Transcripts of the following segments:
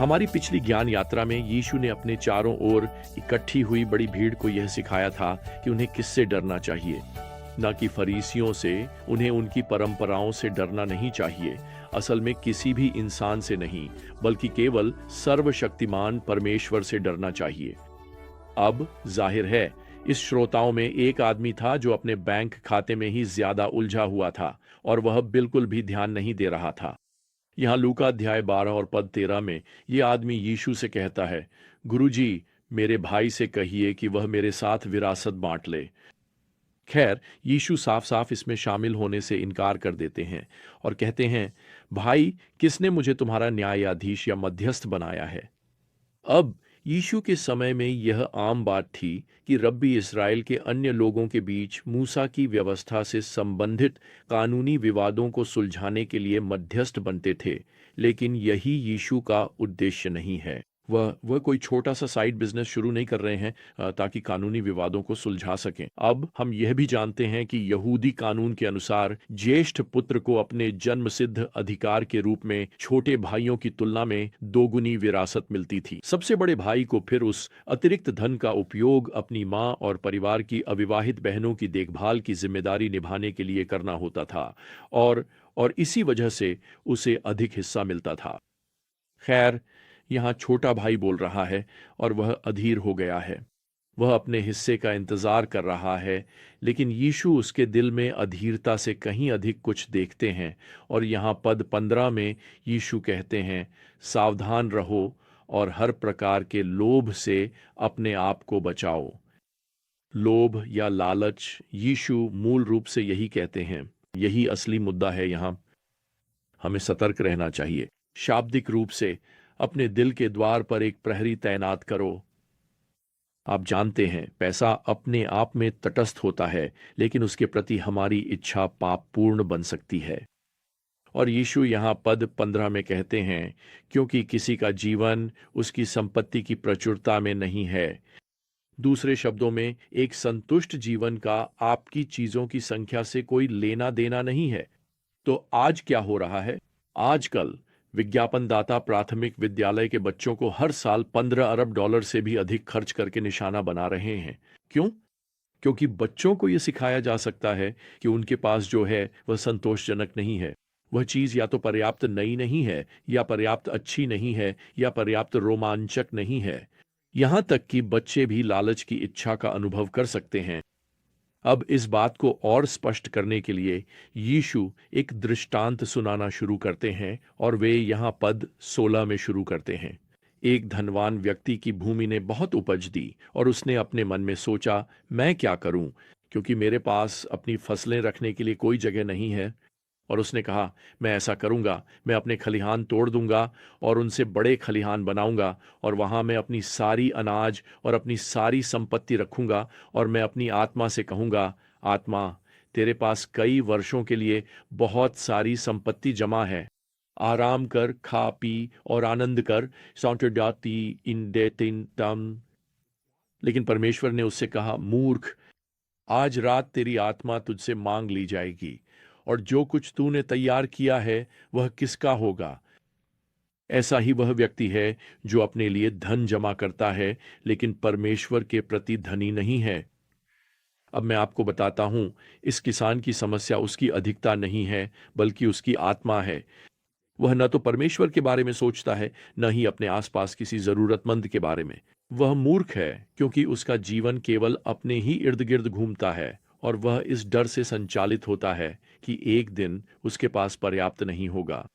हमारी पिछली ज्ञान यात्रा में यीशु ने अपने चारों ओर इकट्ठी हुई बड़ी भीड़ को यह सिखाया था कि उन्हें किससे डरना चाहिए। न कि फरीसियों से, उन्हें उनकी परंपराओं से डरना नहीं चाहिए। असल में किसी भी इंसान से नहीं, बल्कि केवल सर्वशक्तिमान परमेश्वर से डरना चाहिए। अब जाहिर है, इस श्रोताओं में एक आदमी था जो अपने बैंक खाते में ही ज्यादा उलझा हुआ था और वह बिल्कुल भी ध्यान नहीं दे रहा था। यहाँ लूका अध्याय 12 और पद 13 में ये आदमी यीशु से कहता है, गुरुजी, मेरे भाई से कहिए कि वह मेरे साथ विरासत बांट ले। खैर, यीशु साफ साफ इसमें शामिल होने से इनकार कर देते हैं और कहते हैं, भाई, किसने मुझे तुम्हारा न्यायाधीश या मध्यस्थ बनाया है? अब यीशु के समय में यह आम बात थी कि रब्बी इस्राएल के अन्य लोगों के बीच मूसा की व्यवस्था से संबंधित कानूनी विवादों को सुलझाने के लिए मध्यस्थ बनते थे, लेकिन यही यीशु का उद्देश्य नहीं है। वह कोई छोटा सा साइड बिजनेस शुरू नहीं कर रहे हैं ताकि कानूनी विवादों को सुलझा सकें। अब हम यह भी जानते हैं कि यहूदी कानून के अनुसार ज्येष्ठ पुत्र को अपने जन्म सिद्ध अधिकार के रूप में छोटे भाइयों की तुलना में दोगुनी विरासत मिलती थी। सबसे बड़े भाई को फिर उस अतिरिक्त धन का उपयोग अपनी मां और परिवार की अविवाहित बहनों की देखभाल की जिम्मेदारी निभाने के लिए करना होता था और इसी वजह से उसे अधिक हिस्सा मिलता था। खैर, यहाँ छोटा भाई बोल रहा है और वह अधीर हो गया है। वह अपने हिस्से का इंतजार कर रहा है, लेकिन यीशु उसके दिल में अधीरता से कहीं अधिक कुछ देखते हैं और यहाँ पद 15 में यीशु कहते हैं, सावधान रहो और हर प्रकार के लोभ से अपने आप को बचाओ। लोभ या लालच, यीशु मूल रूप से यही कहते हैं। यही असली मुद्दा है। यहाँ हमें सतर्क रहना चाहिए। शाब्दिक रूप से अपने दिल के द्वार पर एक प्रहरी तैनात करो। आप जानते हैं, पैसा अपने आप में तटस्थ होता है, लेकिन उसके प्रति हमारी इच्छा पापपूर्ण बन सकती है। और यीशु यहाँ पद 15 में कहते हैं, क्योंकि किसी का जीवन उसकी संपत्ति की प्रचुरता में नहीं है। दूसरे शब्दों में, एक संतुष्ट जीवन का आपकी चीजों की संख्या से कोई लेना देना नहीं है। तो आज क्या हो रहा है? आजकल विज्ञापनदाता प्राथमिक विद्यालय के बच्चों को हर साल 15 अरब डॉलर से भी अधिक खर्च करके निशाना बना रहे हैं। क्यों? क्योंकि बच्चों को यह सिखाया जा सकता है कि उनके पास जो है वह संतोषजनक नहीं है। वह चीज या तो पर्याप्त नई नहीं है, या पर्याप्त अच्छी नहीं है, या पर्याप्त रोमांचक नहीं है। यहां तक कि बच्चे भी लालच की इच्छा का अनुभव कर सकते हैं। अब इस बात को और स्पष्ट करने के लिए यीशु एक दृष्टांत सुनाना शुरू करते हैं और वे यहाँ पद 16 में शुरू करते हैं। एक धनवान व्यक्ति की भूमि ने बहुत उपज दी और उसने अपने मन में सोचा, मैं क्या करूं, क्योंकि मेरे पास अपनी फसलें रखने के लिए कोई जगह नहीं है। और उसने कहा, मैं ऐसा करूंगा, मैं अपने खलिहान तोड़ दूंगा और उनसे बड़े खलिहान बनाऊंगा और वहां मैं अपनी सारी अनाज और अपनी सारी संपत्ति रखूंगा और मैं अपनी आत्मा से कहूंगा, आत्मा, तेरे पास कई वर्षों के लिए बहुत सारी संपत्ति जमा है। आराम कर, खा पी और आनंद कर। सौंटर्डाती इंडेतिन तम। लेकिन परमेश्वर ने उससे कहा, मूर्ख, आज रात तेरी आत्मा तुझसे मांग ली जाएगी और जो कुछ तूने तैयार किया है वह किसका होगा? ऐसा ही वह व्यक्ति है जो अपने लिए धन जमा करता है, लेकिन परमेश्वर के प्रति धनी नहीं है। अब मैं आपको बताता हूं, इस किसान की समस्या उसकी अधिकता नहीं है, बल्कि उसकी आत्मा है। वह न तो परमेश्वर के बारे में सोचता है, न ही अपने आसपास किसी जरूरतमंद के बारे में। वह मूर्ख है क्योंकि उसका जीवन केवल अपने ही इर्द गिर्द घूमता है और वह इस डर से संचालित होता है कि एक दिन उसके पास पर्याप्त नहीं होगा।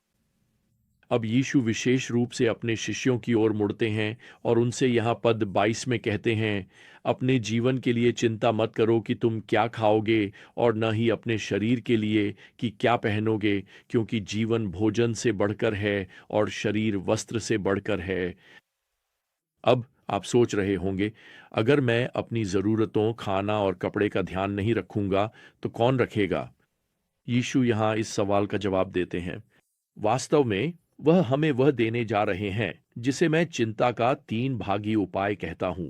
अब यीशु विशेष रूप से अपने शिष्यों की ओर मुड़ते हैं और उनसे यहाँ पद 22 में कहते हैं, अपने जीवन के लिए चिंता मत करो कि तुम क्या खाओगे, और न ही अपने शरीर के लिए कि क्या पहनोगे, क्योंकि जीवन भोजन से बढ़कर है और शरीर वस्त्र से बढ़कर है। अब आप सोच रहे होंगे, अगर मैं अपनी जरूरतों, खाना और कपड़े का ध्यान नहीं रखूंगा तो कौन रखेगा? यीशु यहाँ इस सवाल का जवाब देते हैं। वास्तव में वह हमें वह देने जा रहे हैं जिसे मैं चिंता का 3 भागी उपाय कहता हूं।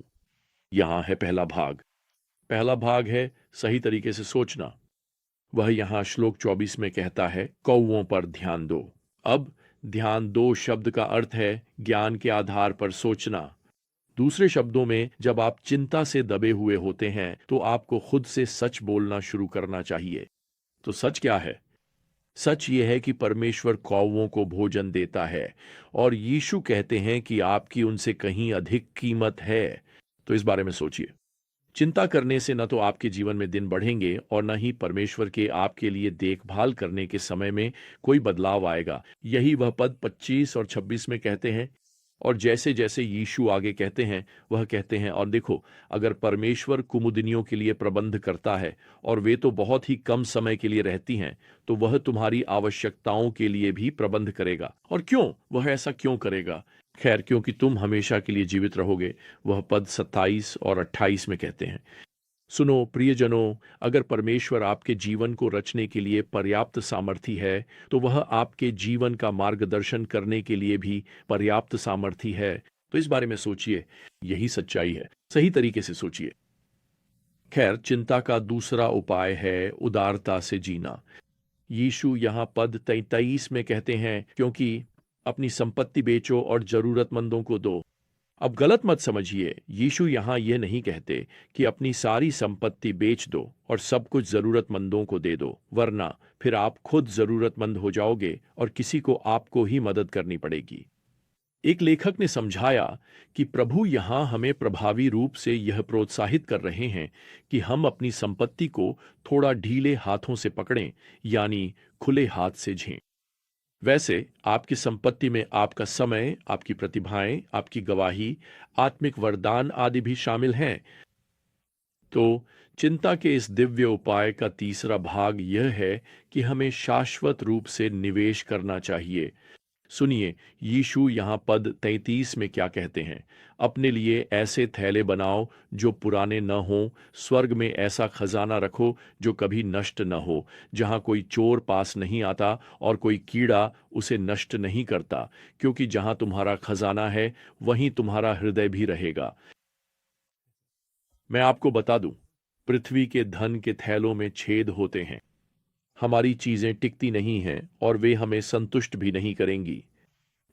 यहां है पहला भाग। पहला भाग है सही तरीके से सोचना। वह यहां श्लोक 24 में कहता है, कौवों पर ध्यान दो। अब ध्यान दो शब्द का अर्थ है ज्ञान के आधार पर सोचना। दूसरे शब्दों में, जब आप चिंता से दबे हुए होते हैं तो आपको खुद से सच बोलना शुरू करना चाहिए। तो सच क्या है? सच ये है कि परमेश्वर कौवों को भोजन देता है और यीशु कहते हैं कि आपकी उनसे कहीं अधिक कीमत है। तो इस बारे में सोचिए। चिंता करने से न तो आपके जीवन में दिन बढ़ेंगे और न ही परमेश्वर के आपके लिए देखभाल करने के समय में कोई बदलाव आएगा। यही वह पद 25 और 26 में कहते हैं। और जैसे जैसे यीशु आगे कहते हैं, वह कहते हैं, और देखो, अगर परमेश्वर कुमुदिनियों के लिए प्रबंध करता है और वे तो बहुत ही कम समय के लिए रहती हैं, तो वह तुम्हारी आवश्यकताओं के लिए भी प्रबंध करेगा। और क्यों वह ऐसा क्यों करेगा? खैर, क्योंकि तुम हमेशा के लिए जीवित रहोगे, वह पद 27 और 28 में कहते हैं। सुनो प्रियजनों, अगर परमेश्वर आपके जीवन को रचने के लिए पर्याप्त सामर्थी है, तो वह आपके जीवन का मार्गदर्शन करने के लिए भी पर्याप्त सामर्थी है। तो इस बारे में सोचिए। यही सच्चाई है। सही तरीके से सोचिए। खैर, चिंता का दूसरा उपाय है उदारता से जीना। यीशु यहाँ पद 23 में कहते हैं, क्योंकि अपनी संपत्ति बेचो और जरूरतमंदों को दो। अब गलत मत समझिए, यीशु यहाँ ये नहीं कहते कि अपनी सारी संपत्ति बेच दो और सब कुछ जरूरतमंदों को दे दो, वरना फिर आप खुद जरूरतमंद हो जाओगे और किसी को आपको ही मदद करनी पड़ेगी। एक लेखक ने समझाया कि प्रभु यहाँ हमें प्रभावी रूप से यह प्रोत्साहित कर रहे हैं कि हम अपनी संपत्ति को थोड़ा ढीले हाथों से पकड़ें, यानी खुले हाथ से झें। वैसे आपकी संपत्ति में आपका समय, आपकी प्रतिभाएं, आपकी गवाही, आत्मिक वरदान आदि भी शामिल हैं। तो चिंता के इस दिव्य उपाय का तीसरा भाग यह है कि हमें शाश्वत रूप से निवेश करना चाहिए। सुनिए, यीशु यहाँ पद 33 में क्या कहते हैं। अपने लिए ऐसे थैले बनाओ जो पुराने न हों, स्वर्ग में ऐसा खजाना रखो जो कभी नष्ट न हो, जहाँ कोई चोर पास नहीं आता और कोई कीड़ा उसे नष्ट नहीं करता, क्योंकि जहाँ तुम्हारा खजाना है वहीं तुम्हारा हृदय भी रहेगा। मैं आपको बता दूं, पृथ्वी के धन के थैलों में छेद होते हैं। हमारी चीजें टिकती नहीं हैं और वे हमें संतुष्ट भी नहीं करेंगी।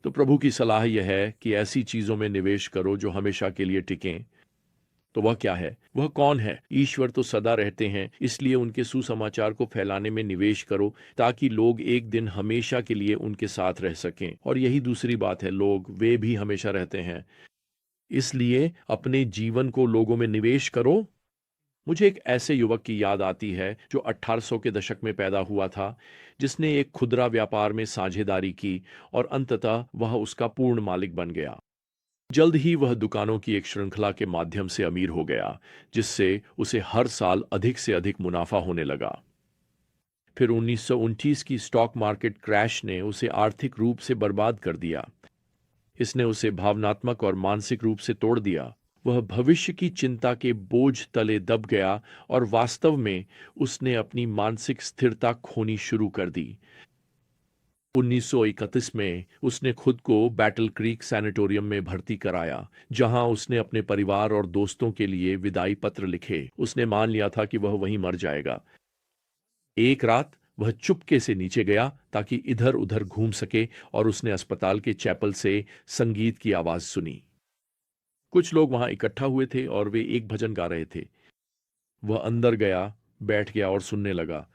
तो प्रभु की सलाह यह है कि ऐसी चीजों में निवेश करो जो हमेशा के लिए टिकें। तो वह क्या है? वह कौन है? ईश्वर तो सदा रहते हैं, इसलिए उनके सुसमाचार को फैलाने में निवेश करो, ताकि लोग एक दिन हमेशा के लिए उनके साथ रह सकें। और यही दूसरी बात है, लोग वे भी हमेशा रहते हैं, इसलिए अपने जीवन को लोगों में निवेश करो। मुझे एक ऐसे युवक की याद आती है जो 1800 के दशक में पैदा हुआ था, जिसने एक खुदरा व्यापार में साझेदारी की और अंततः वह उसका पूर्ण मालिक बन गया। जल्द ही वह दुकानों की एक श्रृंखला के माध्यम से अमीर हो गया, जिससे उसे हर साल अधिक से अधिक मुनाफा होने लगा। फिर 1929 की स्टॉक मार्केट क्रैश ने उसे आर्थिक रूप से बर्बाद कर दिया। इसने उसे भावनात्मक और मानसिक रूप से तोड़ दिया। वह भविष्य की चिंता के बोझ तले दब गया और वास्तव में उसने अपनी मानसिक स्थिरता खोनी शुरू कर दी। 1931 में उसने खुद को बैटल क्रीक सैनिटोरियम में भर्ती कराया, जहां उसने अपने परिवार और दोस्तों के लिए विदाई पत्र लिखे। उसने मान लिया था कि वह वहीं मर जाएगा। एक रात वह चुपके से नीचे गया ताकि इधर उधर घूम सके और उसने अस्पताल के चैपल से संगीत की आवाज सुनी। कुछ लोग वहां इकट्ठा हुए थे और वे एक भजन गा रहे थे। वह अंदर गया, बैठ गया और सुनने लगा।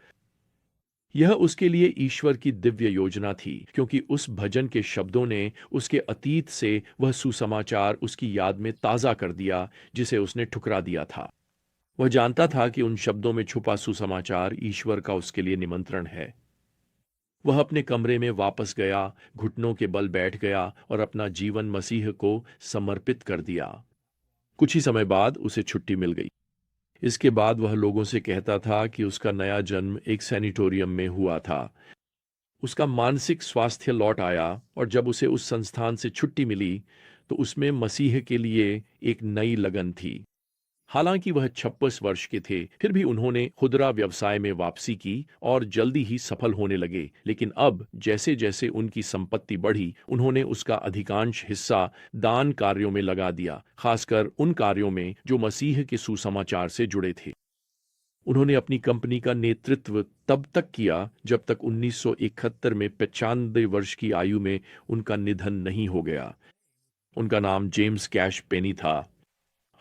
यह उसके लिए ईश्वर की दिव्य योजना थी, क्योंकि उस भजन के शब्दों ने उसके अतीत से वह सुसमाचार उसकी याद में ताजा कर दिया जिसे उसने ठुकरा दिया था। वह जानता था कि उन शब्दों में छुपा सुसमाचार ईश्वर का उसके लिए निमंत्रण है। वह अपने कमरे में वापस गया, घुटनों के बल बैठ गया और अपना जीवन मसीह को समर्पित कर दिया। कुछ ही समय बाद उसे छुट्टी मिल गई। इसके बाद वह लोगों से कहता था कि उसका नया जन्म एक सैनिटोरियम में हुआ था। उसका मानसिक स्वास्थ्य लौट आया और जब उसे उस संस्थान से छुट्टी मिली तो उसमें मसीह के लिए एक नई लगन थी। हालांकि वह 26 वर्ष के थे, फिर भी उन्होंने खुदरा व्यवसाय में वापसी की और जल्दी ही सफल होने लगे। लेकिन अब जैसे जैसे उनकी संपत्ति बढ़ी, उन्होंने उसका अधिकांश हिस्सा दान कार्यों में लगा दिया, खासकर उन कार्यों में जो मसीह के सुसमाचार से जुड़े थे। उन्होंने अपनी कंपनी का नेतृत्व तब तक किया जब तक 1971 में 95 वर्ष की आयु में उनका निधन नहीं हो गया। उनका नाम जेम्स कैश पेनी था।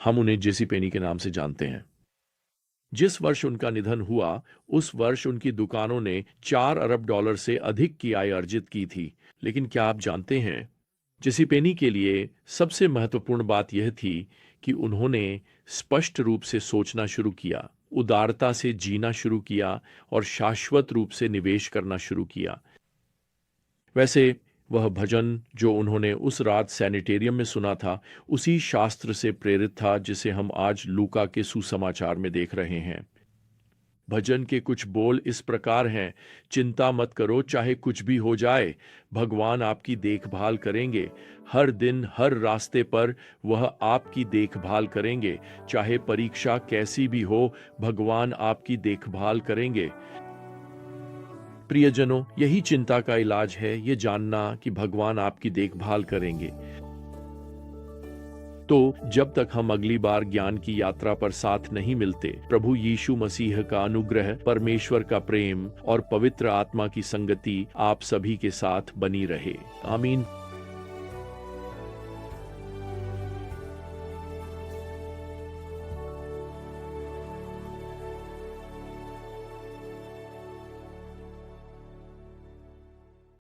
हम उन्हें जेसी पेनी के नाम से जानते हैं। जिस वर्ष उनका निधन हुआ, उस वर्ष उनकी दुकानों ने 4 अरब डॉलर से अधिक की आय अर्जित की थी। लेकिन क्या आप जानते हैं, जेसी पेनी के लिए सबसे महत्वपूर्ण बात यह थी कि उन्होंने स्पष्ट रूप से सोचना शुरू किया, उदारता से जीना शुरू किया और शाश्वत रूप से निवेश करना शुरू किया। वैसे वह भजन जो उन्होंने उस रात सैनिटेरियम में सुना था, उसी शास्त्र से प्रेरित था जिसे हम आज लूका के सुसमाचार में देख रहे हैं। भजन के कुछ बोल इस प्रकार हैं: चिंता मत करो, चाहे कुछ भी हो जाए, भगवान आपकी देखभाल करेंगे। हर दिन हर रास्ते पर वह आपकी देखभाल करेंगे। चाहे परीक्षा कैसी भी हो, भगवान आपकी देखभाल करेंगे। प्रियजनों, यही चिंता का इलाज है, ये जानना कि भगवान आपकी देखभाल करेंगे। तो जब तक हम अगली बार ज्ञान की यात्रा पर साथ नहीं मिलते, प्रभु यीशु मसीह का अनुग्रह, परमेश्वर का प्रेम और पवित्र आत्मा की संगति आप सभी के साथ बनी रहे। आमीन।